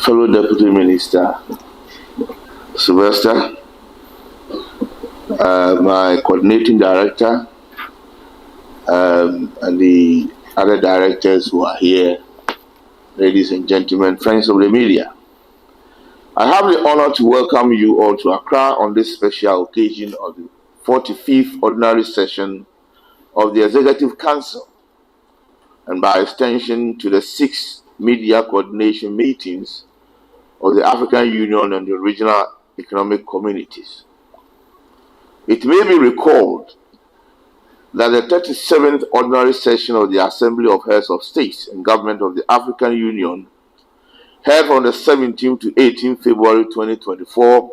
fellow Deputy Minister Sylvester, my coordinating director, and the other directors who are here, ladies and gentlemen, friends of the media. I have the honor to welcome you all to Accra on this special occasion of the 45th Ordinary Session of the Executive Council, and by extension to the 6th Media Coordination Meetings of the African Union and the Regional Economic Communities. It may be recalled that the 37th Ordinary Session of the Assembly of Heads of States and Government of the African Union, held on the 17th to 18th February 2024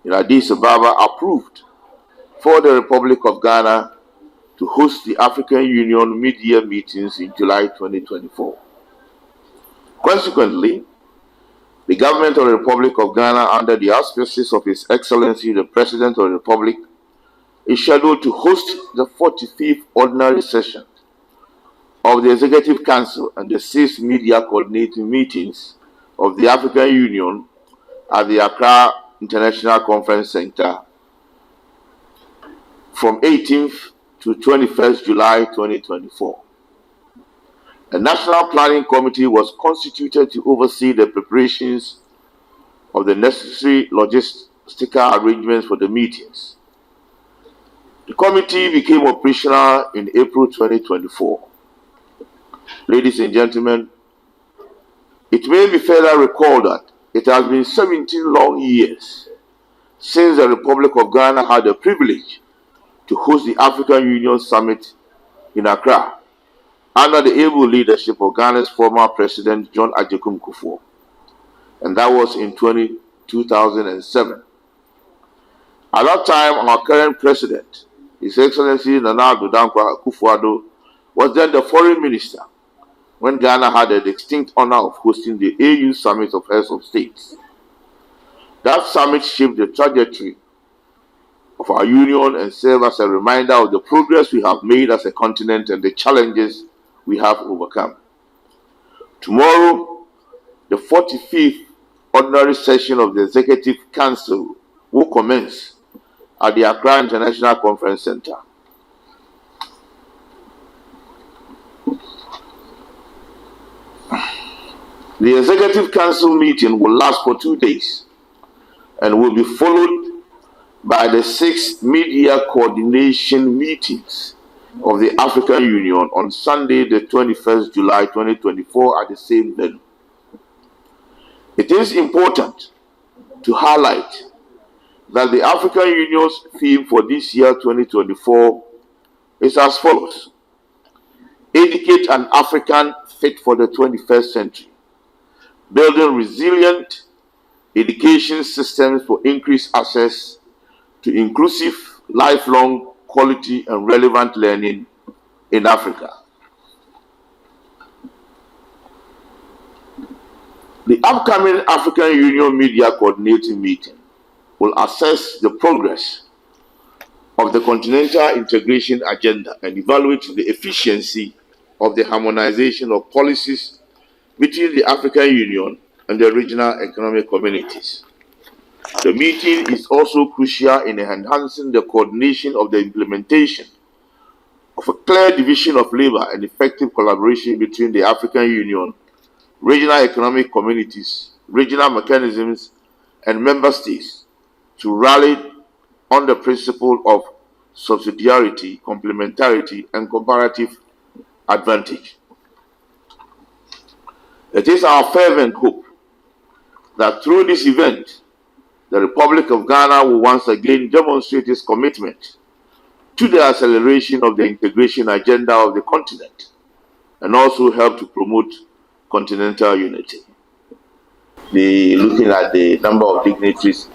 in Addis Ababa, approved for the Republic of Ghana to host the African Union media meetings in July 2024. Consequently, the government of the Republic of Ghana, under the auspices of His Excellency the President of the Republic, is scheduled to host the 45th Ordinary Session of the Executive Council and the 6th Media Coordinating Meetings of the African Union at the Accra International Conference Center from 18th to 21st July 2024. A National Planning Committee was constituted to oversee the preparations of the necessary logistical arrangements for the meetings. The committee became operational in April 2024. Ladies and gentlemen, it may be further recalled that it has been 17 long years since the Republic of Ghana had the privilege to host the African Union Summit in Accra under the able leadership of Ghana's former President John Agyekum Kufuor, and that was in 2007. At that time, our current President, His Excellency Nana Addo Dankwa Akufo-Addo, was then the Foreign Minister when Ghana had the distinct honor of hosting the AU Summit of Heads of States. That summit shaped the trajectory of our union and served as a reminder of the progress we have made as a continent and the challenges we have overcome. Tomorrow, the 45th Ordinary Session of the Executive Council will commence at the Accra International Conference Center. The Executive Council meeting will last for 2 days and will be followed by the 6 media coordination meetings of the African Union on Sunday, the 21st July 2024 at the same venue. It is important to highlight that the African Union's theme for this year 2024 is as follows: Educate an African fit for the 21st century, building resilient education systems for increased access to inclusive, lifelong, quality and relevant learning in Africa. The upcoming African Union Media Coordinating Meeting will assess the progress of the continental integration agenda and evaluate the efficiency of the harmonization of policies between the African Union and the regional economic communities. The meeting is also crucial in enhancing the coordination of the implementation of a clear division of labor and effective collaboration between the African Union, regional economic communities, regional mechanisms, and member states to rally on the principle of subsidiarity, complementarity, and comparative advantage. It is our fervent hope that through this event, the Republic of Ghana will once again demonstrate its commitment to the acceleration of the integration agenda of the continent and also help to promote continental unity. Looking at the number of dignitaries,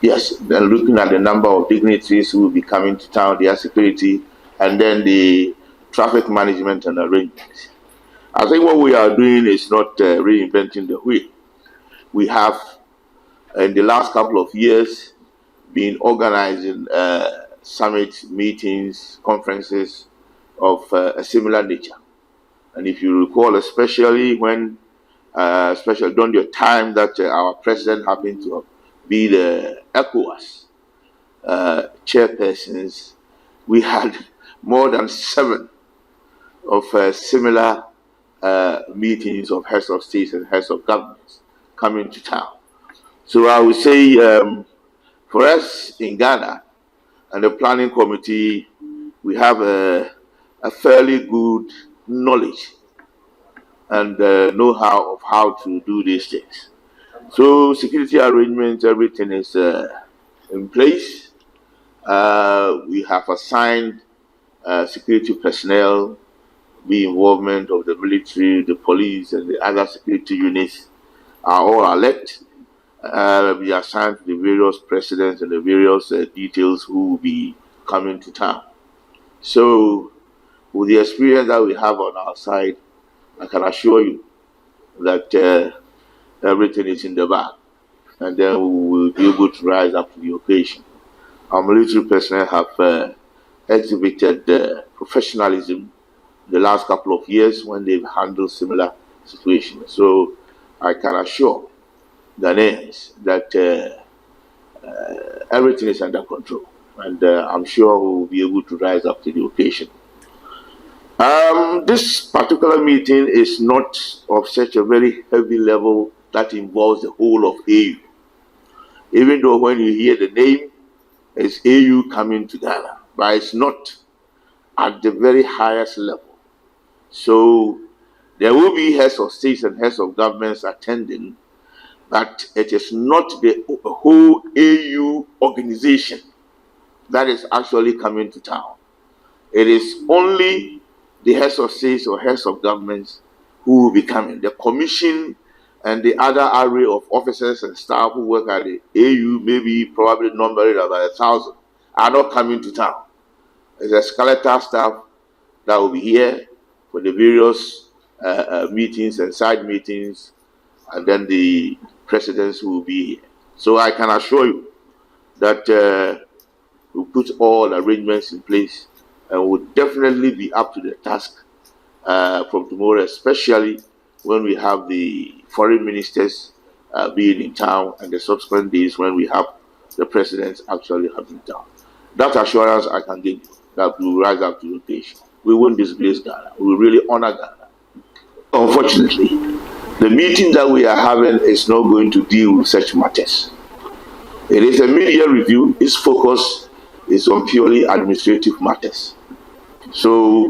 looking at the number of dignitaries who will be coming to town, their security, and then the traffic management and arrangements. I think what we are doing is not reinventing the wheel. We have, in the last couple of years, been organizing summit meetings, conferences of a similar nature. And if you recall, especially when especially during the time that our president happened to be the ECOWAS chairpersons. We had more than 7 of similar meetings of heads of states and heads of governments coming to town. So I would say for us in Ghana and the planning committee, we have a fairly good knowledge and know-how of how to do these things. So security arrangements, everything is in place. We have assigned security personnel, the involvement of the military, the police, and the other security units are all alert. We assigned to the various presidents and the various details who will be coming to town. So, with the experience that we have on our side, I can assure you that everything is in the bag, and then we will be able to rise up to the occasion. Our military personnel have exhibited professionalism the last couple of years when they've handled similar situations. So I can assure Ghanaians that everything is under control, and I'm sure we'll be able to rise up to the occasion. This particular meeting is not of such a very heavy level that involves the whole of AU. Even though when you hear the name, it's AU coming to Ghana, but it's not at the very highest level. So there will be heads of states and heads of governments attending, but it is not the whole AU organization that is actually coming to town. It is only the heads of states or heads of governments who will be coming. The commission and the other array of officers and staff who work at the AU, maybe probably numbered about 1,000, are not coming to town. It's a skeletal staff that will be here for the various meetings and side meetings, and then the presidents who will be here. So I can assure you that we'll put all arrangements in place and we'll definitely be up to the task from tomorrow, especially when we have the foreign ministers being in town and the subsequent days when we have the presidents actually having town. That assurance I can give you that we will rise up to the occasion. We won't disgrace Ghana. We will really honor Ghana. Unfortunately, the meeting that we are having is not going to deal with such matters. It is a media review. Its focus is on purely administrative matters. So,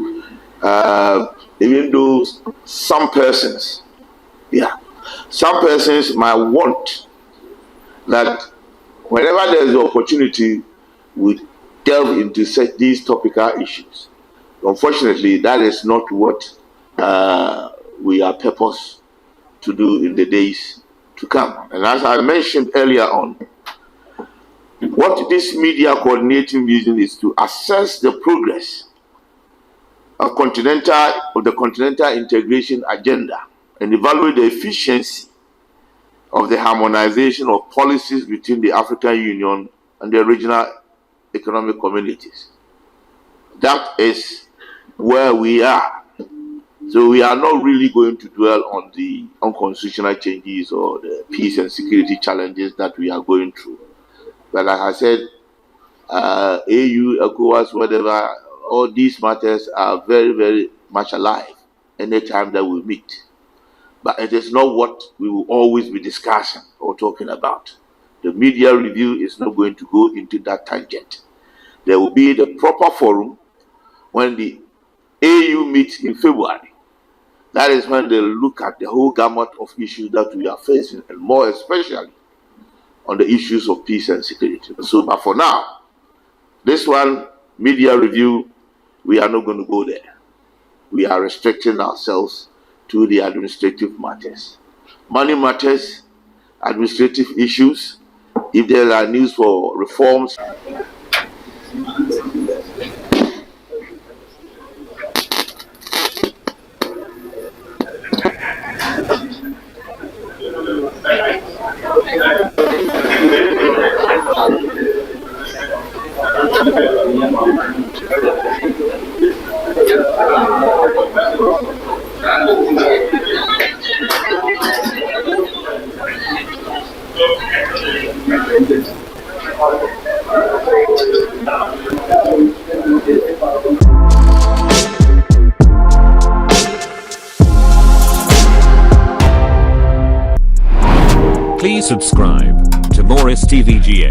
even though some persons might want that whenever there is an opportunity, we delve into these topical issues. Unfortunately, that is not what we are purposed to do in the days to come. And as I mentioned earlier on, what this media coordinating meeting is to assess the progress of the continental integration agenda and evaluate the efficiency of the harmonization of policies between the African Union and the regional economic communities. That is where we are. So we are not really going to dwell on the unconstitutional changes or the peace and security challenges that we are going through. But like I said, AU, ECOWAS, whatever, all these matters are very, very much alive anytime that we meet. But it is not what we will always be discussing or talking about. The media review is not going to go into that tangent. There will be the proper forum when the AU meets in February. That is when they look at the whole gamut of issues that we are facing, and more especially on the issues of peace and security. So, but for now, this one, media review, we are not going to go there. We are restricting ourselves to the administrative matters. Money matters, administrative issues, if there are news for reforms. Please subscribe to Morris TVGA.